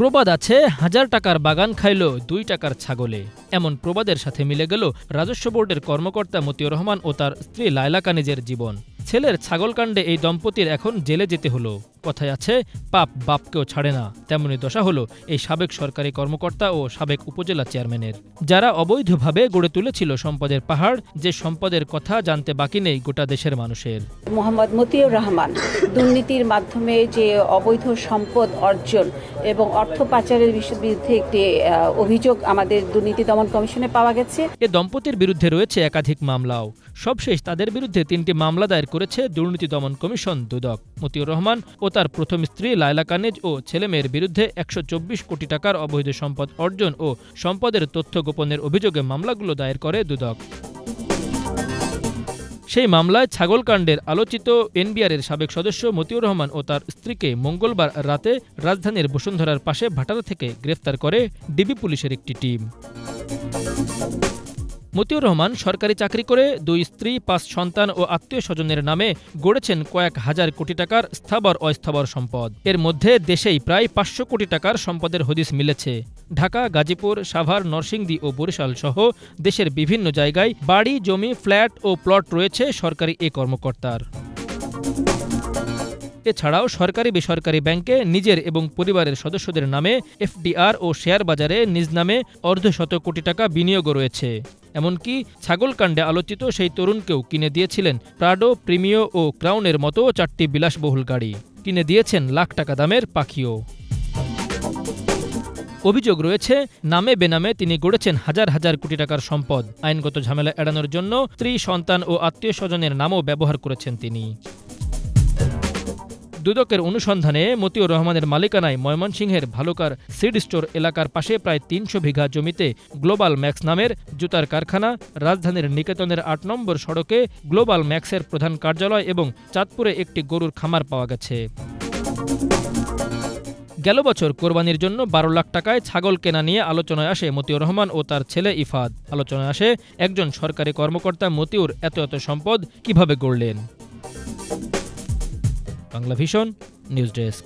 প্রবাদ আছে, 1000 টাকার বাগান খাইল 2 টাকার ছাগলে। এমন প্রবাদের সাথে মিলে গেল রাজস্ব বোর্ডের কর্মকর্তা মতিউর রহমান ও তার স্ত্রী লায়লা কানিজের জীবন। ছেলের ছাগলকাণ্ডে এই দম্পতির এখন জেলে যেতে হলো। কথায় আছে, পাপ বাপকেও ছাড়ে না। তেমনি দশা হলো এই সাবেক সরকারি কর্মকর্তা ও সাবেক উপজেলা চেয়ারম্যানের, যারা অবৈধভাবে গড়ে তুলেছিল সম্পদের পাহাড়, যে সম্পদের কথা জানতে বাকি নেই গোটা দেশের মানুষের। মোহাম্মদ মতিউর রহমান দুর্নীতির মাধ্যমে যে অবৈধ সম্পদ অর্জন এবং অর্থ পাচারের বিরুদ্ধে একটি অভিযোগ আমাদের দুর্নীতি দমন কমিশনে পাওয়া গেছে। এ দম্পতির বিরুদ্ধে রয়েছে একাধিক মামলাও। সবশেষ তাদের বিরুদ্ধে 3টি মামলা দায়ের করেছে দুর্নীতি দমন কমিশন দুদক। মতিউর রহমান ও তার প্রথম স্ত্রী লায়লা কানিজ ও ছেলেমেয়ের বিরুদ্ধে 124 কোটি টাকার অবৈধ সম্পদ অর্জন ও সম্পদের তথ্য গোপনের অভিযোগে মামলাগুলো দায়ের করে দুদক। সেই মামলায় ছাগলকাণ্ডের আলোচিত এনবিআরের সাবেক সদস্য মতিউর রহমান ও তার স্ত্রীকে মঙ্গলবার রাতে রাজধানীর বসুন্ধরার পাশে ভাটারা থেকে গ্রেফতার করে ডিবি পুলিশের একটি টিম। মতিউর রহমান সরকারি চাকরি করে 2 স্ত্রী, 5 সন্তান ও আত্মীয় স্বজনের নামে গড়েছেন কয়েক হাজার কোটি টাকার স্থাবর অস্থাবর সম্পদ। এর মধ্যে দেশেই প্রায় 500 কোটি টাকার সম্পদের হদিস মিলেছে। ঢাকা, গাজীপুর, সাভার, নরসিংদী ও বরিশাল সহ দেশের বিভিন্ন জায়গায় বাড়ি, জমি, ফ্ল্যাট ও প্লট রয়েছে সরকারি এ কর্মকর্তার। এছাড়াও সরকারি বেসরকারি ব্যাংকে নিজের এবং পরিবারের সদস্যদের নামে এফডিআর ও শেয়ার বাজারে নিজ নামে অর্ধশত কোটি টাকা বিনিয়োগও রয়েছে। এমনকি ছাগলকাণ্ডে আলোচিত সেই তরুণকেও কিনে দিয়েছিলেন প্রাডো, প্রিমিও ও ক্রাউনের মতো 4টি বিলাসবহুল গাড়ি। কিনে দিয়েছেন লাখ টাকা দামের পাখিও। অভিযোগ রয়েছে, নামে বেনামে তিনি গড়েছেন হাজার হাজার কোটি টাকার সম্পদ। আইনগত ঝামেলা এড়ানোর জন্য স্ত্রী, সন্তান ও আত্মীয় স্বজনের নামও ব্যবহার করেছেন তিনি। দুদকের অনুসন্ধানে মতিউর রহমানের মালিকানায় ময়মনসিংহের ভালুকার সিড স্টোর এলাকার পাশে প্রায় 300 বিঘা জমিতে গ্লোবাল ম্যাক্স নামের জুতার কারখানা, রাজধানীর নিকেতনের 8 নম্বর সড়কে গ্লোবাল ম্যাক্সের প্রধান কার্যালয় এবং চাঁদপুরে একটি গরুর খামার পাওয়া গেছে। গেল বছর কোরবানির জন্য 12 লাখ টাকায় ছাগল কেনা নিয়ে আলোচনায় আসে মতিউর রহমান ও তার ছেলে ইফাদ। আলোচনায় আসে একজন সরকারি কর্মকর্তা মতিউর এত সম্পদ কিভাবে গড়লেন। Bangla vision news desk.